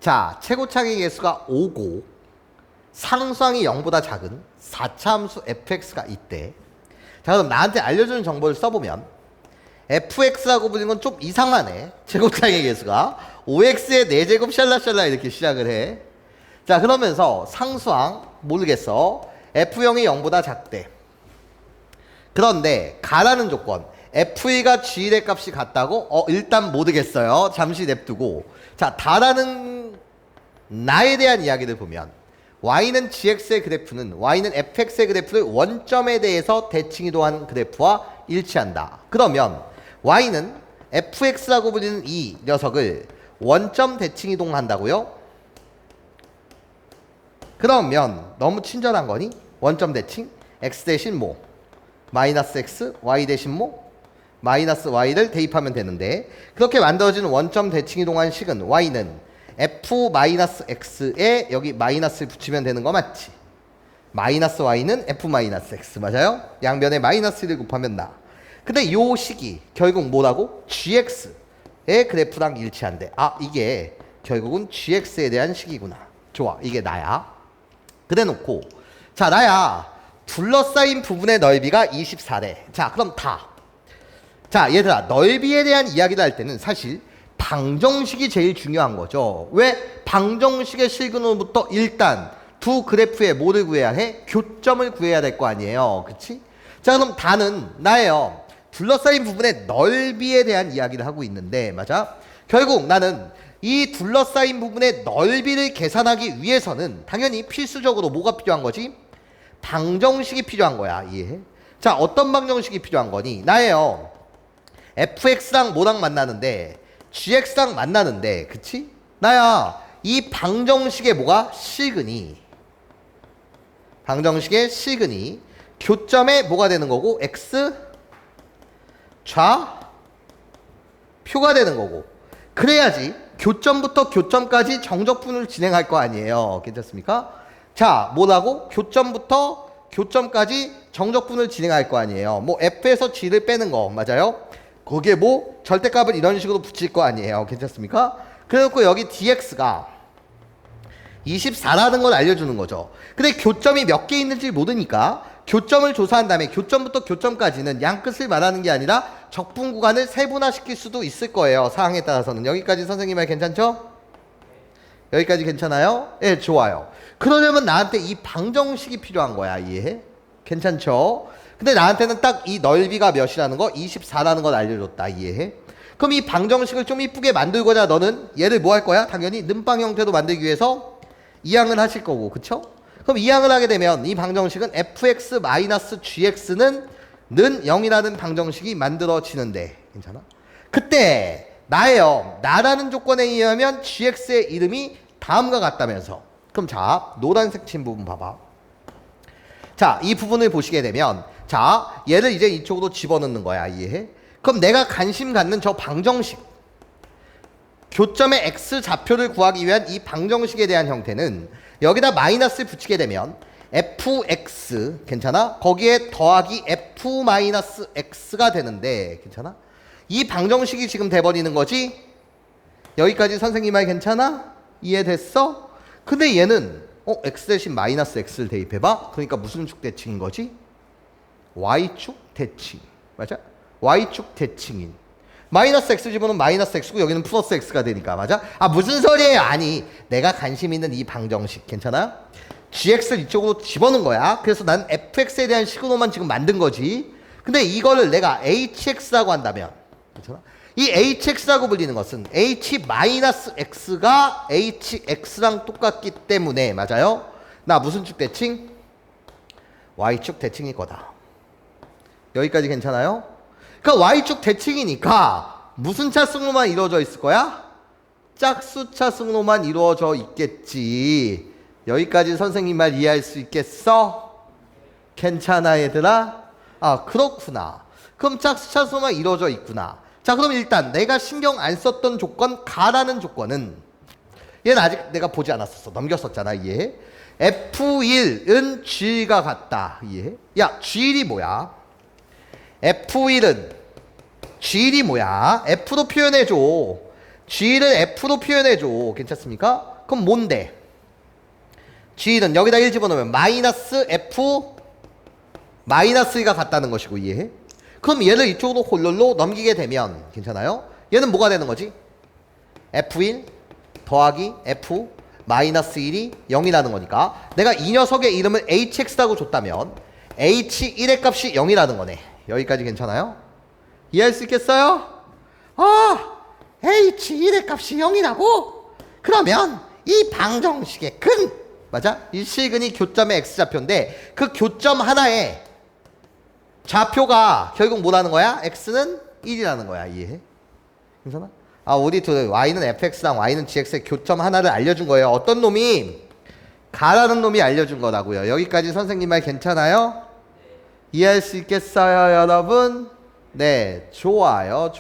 자, 최고차기 개수가 5고 상수항이 0보다 작은 4차 함수 fx가 있대. 자, 그럼 나한테 알려주는 정보를 써보면 fx라고 부르는 건 좀 이상하네. 최고차기 개수가 5x의 4제곱 샬라샬라 이렇게 시작을 해. 자, 그러면서 상수항 모르겠어. f0이 0보다 작대. 그런데 가라는 조건 f2가 g1의 값이 같다고? 일단 모르겠어요. 잠시 냅두고. 자, 다라는 나에 대한 이야기를 보면 y는 gx의 그래프는 y는 fx의 그래프를 원점에 대해서 대칭이동한 그래프와 일치한다. 그러면 y는 fx라고 불리는 이 녀석을 원점 대칭이동한다고요? 그러면 너무 친절한 거니? 원점 대칭 x 대신 뭐? 마이너스 x, y 대신 뭐? 마이너스 y를 대입하면 되는데 그렇게 만들어지는 원점 대칭이동한 식은 y는 f-x에 여기 마이너스를 붙이면 되는 거 맞지? 마이너스 y는 f-x 맞아요? 양변에 마이너스를 곱하면 나. 근데 요 식이 결국 뭐라고? gx의 그래프랑 일치한대. 아, 이게 결국은 gx에 대한 식이구나. 좋아, 이게 나야. 그래 놓고 자, 나야 둘러싸인 부분의 넓이가 24래. 자, 그럼 다. 자, 얘들아, 넓이에 대한 이야기를 할 때는 사실 방정식이 제일 중요한 거죠. 왜? 방정식의 실근으로부터 일단 두 그래프의 뭐를 구해야 해? 교점을 구해야 될 거 아니에요. 그치? 자, 그럼 다는 나예요. 둘러싸인 부분의 넓이에 대한 이야기를 하고 있는데, 맞아? 결국 나는 이 둘러싸인 부분의 넓이를 계산하기 위해서는 당연히 필수적으로 뭐가 필요한 거지? 방정식이 필요한 거야. 이해해? 자, 어떤 방정식이 필요한 거니? 나예요. fx랑 뭐랑 만나는데 gx랑 만나는데, 그치? 나야 이 방정식의 뭐가? 실근이, 방정식의 실근이 교점에 뭐가 되는 거고? x 좌표가 되는 거고. 그래야지 교점부터 교점까지 정적분을 진행할 거 아니에요. 괜찮습니까? 자, 뭐라고? 교점부터 교점까지 정적분을 진행할 거 아니에요. 뭐 f에서 g를 빼는 거 맞아요? 거기에 뭐 절대값을 이런 식으로 붙일 거 아니에요. 괜찮습니까? 그래놓고 여기 dx가 24라는 걸 알려주는 거죠. 근데 교점이 몇 개 있는지 모르니까 교점을 조사한 다음에 교점부터 교점까지는 양끝을 말하는 게 아니라 적분 구간을 세분화시킬 수도 있을 거예요. 사항에 따라서는. 여기까지 선생님 말 괜찮죠? 여기까지 괜찮아요? 예, 좋아요. 그러려면 나한테 이 방정식이 필요한 거야. 이해해? 괜찮죠? 근데 나한테는 딱 이 넓이가 몇이라는 거, 24라는 걸 알려줬다. 이해해? 그럼 이 방정식을 좀 이쁘게 만들고자 너는 얘를 뭐 할 거야? 당연히 는방 형태로 만들기 위해서 이항을 하실 거고, 그쵸? 그럼 이항을 하게 되면 이 방정식은 fx-gx는 는 0이라는 방정식이 만들어지는데, 괜찮아? 그때 나예요. 나라는 조건에 의하면 gx의 이름이 다음과 같다면서. 그럼 자, 노란색 친 부분 봐봐. 자, 이 부분을 보시게 되면 자, 얘를 이제 이쪽으로 집어넣는 거야. 이해해? 그럼 내가 관심 갖는 저 방정식, 교점의 x 좌표를 구하기 위한 이 방정식에 대한 형태는 여기다 마이너스를 붙이게 되면 fx, 괜찮아? 거기에 더하기 f-x가 되는데, 괜찮아? 이 방정식이 지금 돼버리는 거지? 여기까지 선생님 말 괜찮아? 이해됐어? 근데 얘는 x 대신 마이너스 x를 대입해봐. 그러니까 무슨 축 대칭인 거지? y축 대칭. 맞아? y축 대칭인. 마이너스 x 집어넣으면 마이너스 x고 여기는 플러스 x가 되니까. 맞아? 아, 무슨 소리예요? 아니, 내가 관심 있는 이 방정식, 괜찮아? gx를 이쪽으로 집어넣은 거야. 그래서 난 fx에 대한 식으로만 지금 만든 거지. 근데 이거를 내가 hx라고 한다면, 괜찮아? 이 hx라고 불리는 것은 h-x가 hx랑 똑같기 때문에, 맞아요? 나 무슨 축 대칭? y축 대칭일 거다. 여기까지 괜찮아요? 그러니까 y축 대칭이니까 무슨 차승로만 이루어져 있을 거야? 짝수 차승로만 이루어져 있겠지. 여기까지 선생님 말 이해할 수 있겠어? 괜찮아, 얘들아? 아, 그렇구나. 그럼 짝수 차승로만 이루어져 있구나. 자, 그럼 일단 내가 신경 안 썼던 조건, 가라는 조건은 얘는 아직 내가 보지 않았었어. 넘겼었잖아. 이해해? F1은 G가 같다. 이해해? 야, G1이 뭐야? F1은 G1이 뭐야? F로 표현해줘. G를 F로 표현해줘. 괜찮습니까? 그럼 뭔데? G는 여기다 1 집어넣으면 마이너스 F 마이너스 2가 같다는 것이고 이해해? 그럼 얘를 이쪽으로 홀로로 넘기게 되면 괜찮아요? 얘는 뭐가 되는 거지? F1 더하기 F 마이너스 1이 0이라는 거니까 내가 이 녀석의 이름을 HX라고 줬다면 H1의 값이 0이라는 거네. 여기까지 괜찮아요? 이해할 수 있겠어요? H1의 값이 0이라고? 그러면 이 방정식의 근 맞아? 이 실근이 교점의 X좌표인데 그 교점 하나에 좌표가 결국 뭐라는 거야? X는 1이라는 거야. 이해해? 괜찮아? 우리 둘 Y는 FX랑 Y는 GX의 교점 하나를 알려준 거예요. 어떤 놈이? 가라는 놈이 알려준 거라고요. 여기까지 선생님 말 괜찮아요? 이해할 수 있겠어요 여러분? 네, 좋아요.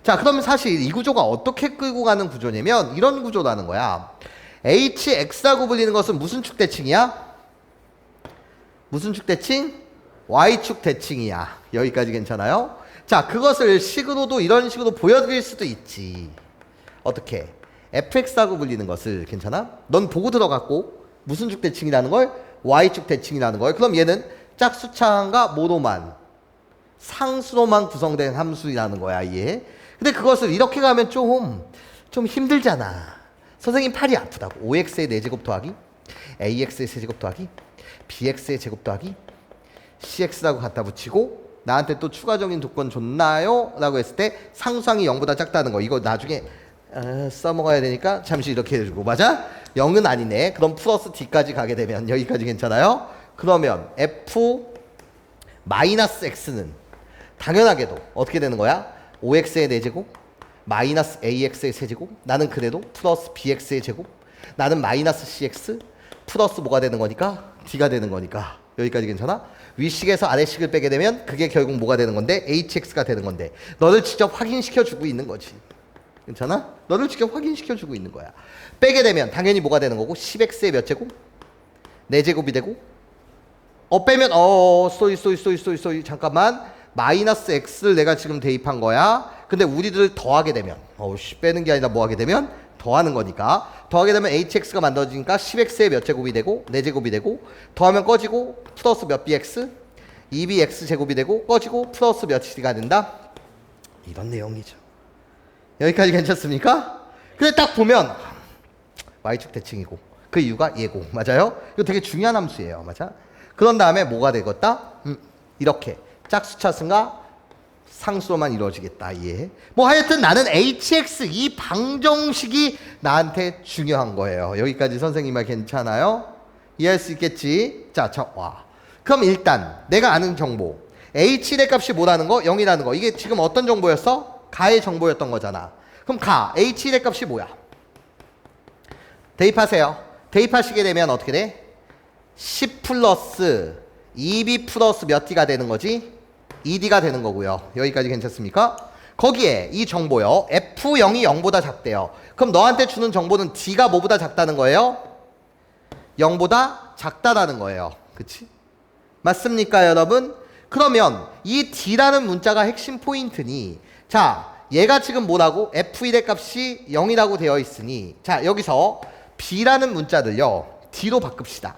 자, 그러면 사실 이 구조가 어떻게 끌고 가는 구조냐면 이런 구조라는 거야. HX라고 불리는 것은 무슨 축 대칭이야? 무슨 축 대칭? Y축 대칭이야. 여기까지 괜찮아요? 자, 그것을 식으로도 이런 식으로 보여드릴 수도 있지. 어떻게? fx라고 불리는 것을 괜찮아? 넌 보고 들어갔고 무슨 축 대칭이라는 걸? Y축 대칭이라는 걸. 그럼 얘는 짝수창과 모로만 상수로만 구성된 함수라는 거야. 이해? 근데 그것을 이렇게 가면 좀 힘들잖아. 선생님 팔이 아프다고. 5x의 4제곱 더하기 ax의 세제곱 더하기 bx의 제곱 더하기 cx라고 갖다 붙이고 나한테 또 추가적인 조건 줬나요? 라고 했을 때 상수항이 0보다 작다는 거. 이거 나중에 써먹어야 되니까 잠시 이렇게 해주고. 맞아? 0은 아니네. 그럼 플러스 d까지 가게 되면 여기까지 괜찮아요? 그러면 f 마이너스 x는 당연하게도 어떻게 되는 거야? 5x의 4제곱 마이너스 ax의 세제곱 나는 그래도 플러스 bx의 제곱 나는 마이너스 cx 플러스 뭐가 되는 거니까? d가 되는 거니까. 여기까지 괜찮아? 위식에서 아래식을 빼게 되면 그게 결국 뭐가 되는 건데? hx가 되는 건데 너를 직접 확인시켜주고 있는 거지. 괜찮아? 너를 직접 확인시켜주고 있는 거야. 빼게 되면 당연히 뭐가 되는 거고 10x의 몇 제곱? 4제곱이 되고 빼면 쏘이 잠깐만 마이너스 x를 내가 지금 대입한 거야. 근데 우리들을 더하게 되면 빼는 게 아니라 뭐 하게 되면 더하는 거니까 더하게 되면 hx가 만들어지니까 10x의 몇 제곱이 되고 4제곱이 되고 더하면 꺼지고 플러스 몇 bx 2bx 제곱이 되고 꺼지고 플러스 몇이가 된다. 이런 내용이죠. 여기까지 괜찮습니까? 근데 딱 보면 y축 대칭이고 그 이유가 얘고 맞아요? 이거 되게 중요한 함수예요. 맞아? 그런 다음에 뭐가 되겠다? 이렇게 짝수차승과 상수로만 이루어지겠다. 이해해? 뭐 하여튼 나는 hx 이 방정식이 나한테 중요한 거예요. 여기까지 선생님 말 괜찮아요? 이해할 수 있겠지? 자, 와. 그럼 일단 내가 아는 정보 h의 값이 뭐라는 거? 0이라는 거. 이게 지금 어떤 정보였어? 가의 정보였던 거잖아. 그럼 h의 값이 뭐야? 대입하세요. 대입하시게 되면 어떻게 돼? 10 플러스 2b 플러스 몇 d가 되는 거지? 2d가 되는 거고요. 여기까지 괜찮습니까? 거기에 이 정보요. F0이 0보다 작대요. 그럼 너한테 주는 정보는 D가 뭐보다 작다는 거예요? 0보다 작다라는 거예요. 그치? 맞습니까 여러분? 그러면 이 D라는 문자가 핵심 포인트니 자 얘가 지금 뭐라고? F1의 값이 0이라고 되어 있으니 자 여기서 B라는 문자를요 D로 바꿉시다.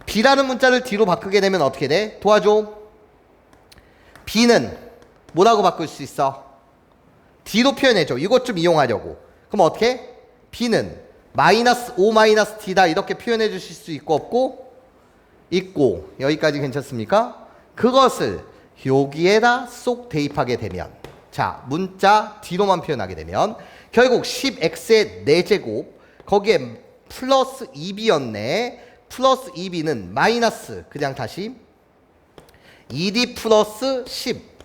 B라는 문자를 D로 바꾸게 되면 어떻게 돼? 도와줘. B는 뭐라고 바꿀 수 있어? D로 표현해줘. 이것 좀 이용하려고. 그럼 어떻게? B는 마이너스 5 마이너스 D다 이렇게 표현해 주실 수 있고 없고? 있고. 여기까지 괜찮습니까? 그것을 여기에다 쏙 대입하게 되면 자 문자 D로만 표현하게 되면 결국 10x의 4제곱 거기에 플러스 2b였네. 플러스 2b는 마이너스 그냥 다시 2d 플러스 10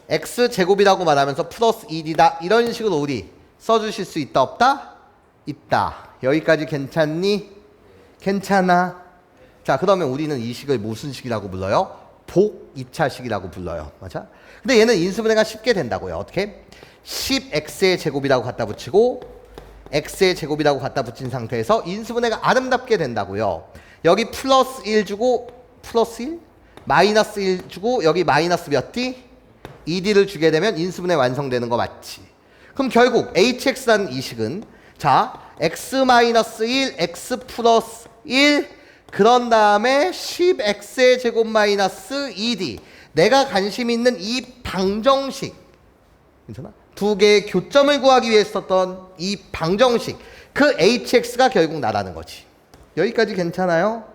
x제곱이라고 말하면서 플러스 2d다. 이런 식으로 우리 써주실 수 있다 없다? 있다. 여기까지 괜찮니? 괜찮아. 자 그러면 우리는 이 식을 무슨 식이라고 불러요? 복입차식이라고 불러요. 맞아? 근데 얘는 인수분해가 쉽게 된다고요. 어떻게? 10x의 제곱이라고 갖다 붙이고 x의 제곱이라고 갖다 붙인 상태에서 인수분해가 아름답게 된다고요. 여기 플러스 1 주고 플러스 1? 마이너스 1 주고 여기 마이너스 몇 D? 2D를 주게 되면 인수분해 완성되는 거 맞지? 그럼 결국 hx라는 이 식은 자 x-1 x 플러스 1 그런 다음에 10x의 제곱 마이너스 2d 내가 관심 있는 이 방정식 괜찮아? 두 개의 교점을 구하기 위해 썼던 이 방정식 그 hx가 결국 나라는 거지. 여기까지 괜찮아요?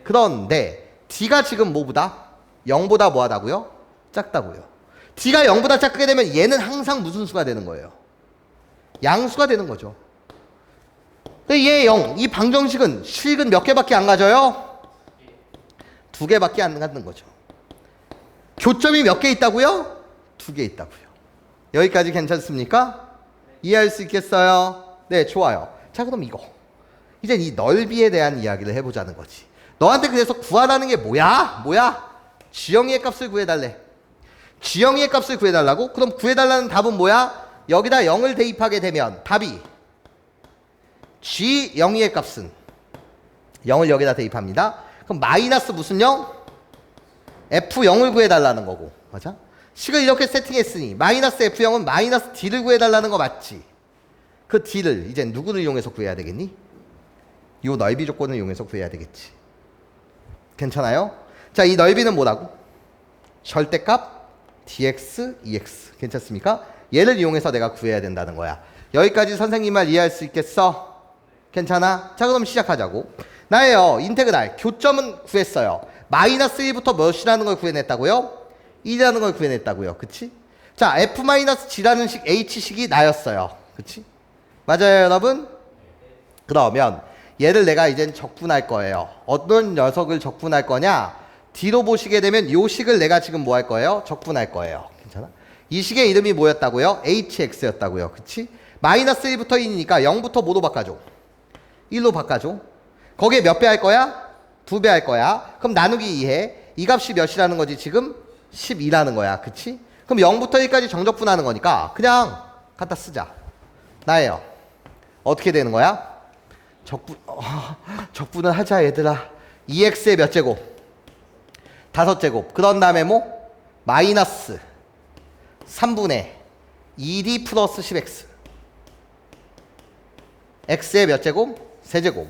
그런데 d가 지금 뭐보다? 0보다 뭐하다고요? 작다고요. d가 0보다 작게 되면 얘는 항상 무슨 수가 되는 거예요? 양수가 되는 거죠. 근데 얘 0, 이 방정식은 식은 몇 개밖에 안 가져요? 2개밖에 안 갖는 거죠. 교점이 몇 개 있다고요? 2개 있다고요. 여기까지 괜찮습니까? 이해할 수 있겠어요? 네, 좋아요. 자, 그럼 이거. 이제 이 넓이에 대한 이야기를 해보자는 거지. 너한테 그래서 구하라는 게 뭐야? G영이의 값을 구해달래. G영이의 값을 구해달라고? 그럼 구해달라는 답은 뭐야? 여기다 0을 대입하게 되면 답이 G영이의 값은 0을 여기다 대입합니다. 그럼 마이너스 무슨 0? F0을 구해달라는 거고. 맞아? 식을 이렇게 세팅했으니 마이너스 F0은 마이너스 D를 구해달라는 거 맞지? 그 D를 이제 누구를 이용해서 구해야 되겠니? 이 넓이 조건을 이용해서 구해야 되겠지. 괜찮아요? 자, 이 넓이는 뭐라고? 절대값 dx, ex. 괜찮습니까? 얘를 이용해서 내가 구해야 된다는 거야. 여기까지 선생님 말 이해할 수 있겠어? 괜찮아? 자, 그럼 시작하자고. 나예요. 인테그랄. 교점은 구했어요. 마이너스 1부터 몇이라는 걸 구해냈다고요? 1이라는 걸 구해냈다고요. 그치? 자, f-g라는 식 h식이 나였어요. 그치? 맞아요, 여러분? 그러면 얘를 내가 이젠 적분할 거예요. 어떤 녀석을 적분할 거냐? 뒤로 보시게 되면 이 식을 내가 지금 뭐 할 거예요? 적분할 거예요. 괜찮아? 이 식의 이름이 뭐였다고요? hx였다고요. 그치? 마이너스 1부터 1이니까 0부터 뭐로 바꿔줘? 1로 바꿔줘. 거기에 몇 배 할 거야? 2배 할 거야. 그럼 나누기 2해. 이 값이 몇이라는 거지? 지금 12라는 거야. 그치? 그럼 0부터 1까지 정적분하는 거니까 그냥 갖다 쓰자. 나예요. 어떻게 되는 거야? 적분을 하자 얘들아. 2x의 몇 제곱? 5제곱. 그런 다음에 뭐? 마이너스 3분의 2d 플러스 10x. x의 몇 제곱? 세제곱.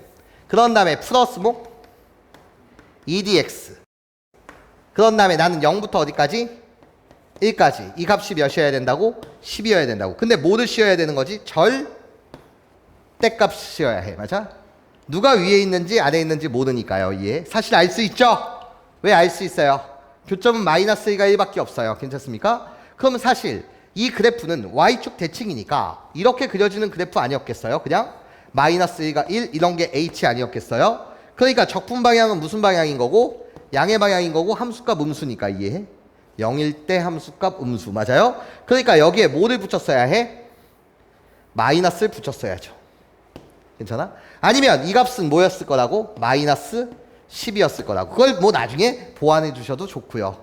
그런 다음에 플러스 뭐? 2dx. 그런 다음에 나는 0부터 어디까지? 1까지. 이 값이 몇이어야 된다고? 10이어야 된다고. 근데 뭐를 씌워야 되는 거지? 절대값 씌워야 해. 맞아? 누가 위에 있는지 아래에 있는지 모르니까요. 이해? 사실 알 수 있죠? 왜 알 수 있어요? 교점은 마이너스 1가 1밖에 없어요. 괜찮습니까? 그러면 사실 이 그래프는 y축 대칭이니까 이렇게 그려지는 그래프 아니었겠어요? 그냥 마이너스 1과 1 이런 게 h 아니었겠어요? 그러니까 적분 방향은 무슨 방향인 거고? 양의 방향인 거고 함수값 음수니까 이해해? 0일 때 함수값 음수 맞아요? 그러니까 여기에 뭐를 붙였어야 해? 마이너스를 붙였어야죠. 괜찮아? 아니면 이 값은 뭐였을 거라고? 마이너스 10이었을 거라고. 그걸 뭐 나중에 보완해 주셔도 좋고요.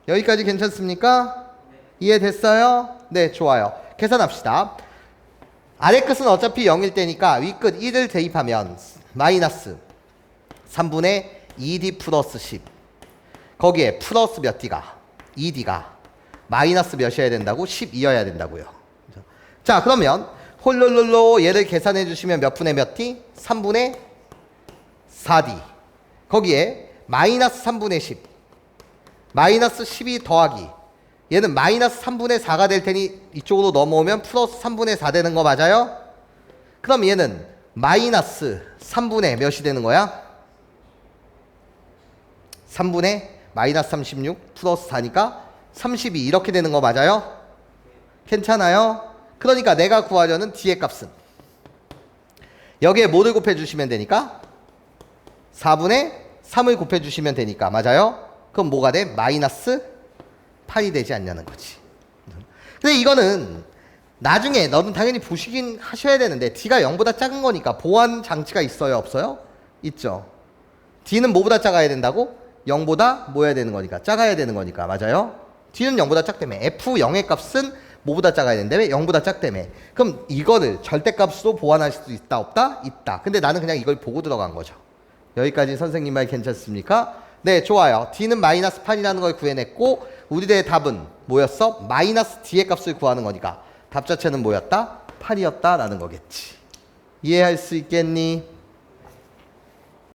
여기까지 괜찮습니까? 이해됐어요? 네, 좋아요. 계산합시다. 아래 끝은 어차피 0일 때니까 위 끝 1을 대입하면 마이너스 3분의 2d 플러스 10. 거기에 플러스 몇 d가? 2d가 마이너스 몇이어야 된다고? 12여야 된다고요. 자, 그러면 홀롤롤로 얘를 계산해 주시면 몇 분의 몇 d? 3분의 4d. 거기에 마이너스 3분의 10. 마이너스 12 더하기. 얘는 마이너스 3분의 4가 될 테니 이쪽으로 넘어오면 플러스 3분의 4 되는 거 맞아요? 그럼 얘는 마이너스 3분의 몇이 되는 거야? 3분의 마이너스 36 플러스 4니까 32 이렇게 되는 거 맞아요? 괜찮아요? 그러니까 내가 구하려는 d의 값은 여기에 뭐를 곱해주시면 되니까 4분의 3을 곱해주시면 되니까 맞아요? 그럼 뭐가 돼? 마이너스 8이 되지 않냐는 거지. 근데 이거는 나중에 너는 당연히 보시긴 하셔야 되는데 d가 0보다 작은 거니까 보완 장치가 있어요? 없어요? 있죠. d는 뭐보다 작아야 된다고? 0보다 뭐 해야 되는 거니까? 작아야 되는 거니까. 맞아요? d는 0보다 작다며. f0의 값은 뭐보다 작아야 된다며? 0보다 작다며. 그럼 이거를 절대값으로 보완할 수도 있다 없다? 있다. 근데 나는 그냥 이걸 보고 들어간 거죠. 여기까지 선생님 말 괜찮습니까? 네, 좋아요. d는 마이너스 8이라는 걸 구해냈고 우리들의 답은 뭐였어? 마이너스 d의 값을 구하는 거니까 답 자체는 뭐였다? 8이었다라는 거겠지. 이해할 수 있겠니?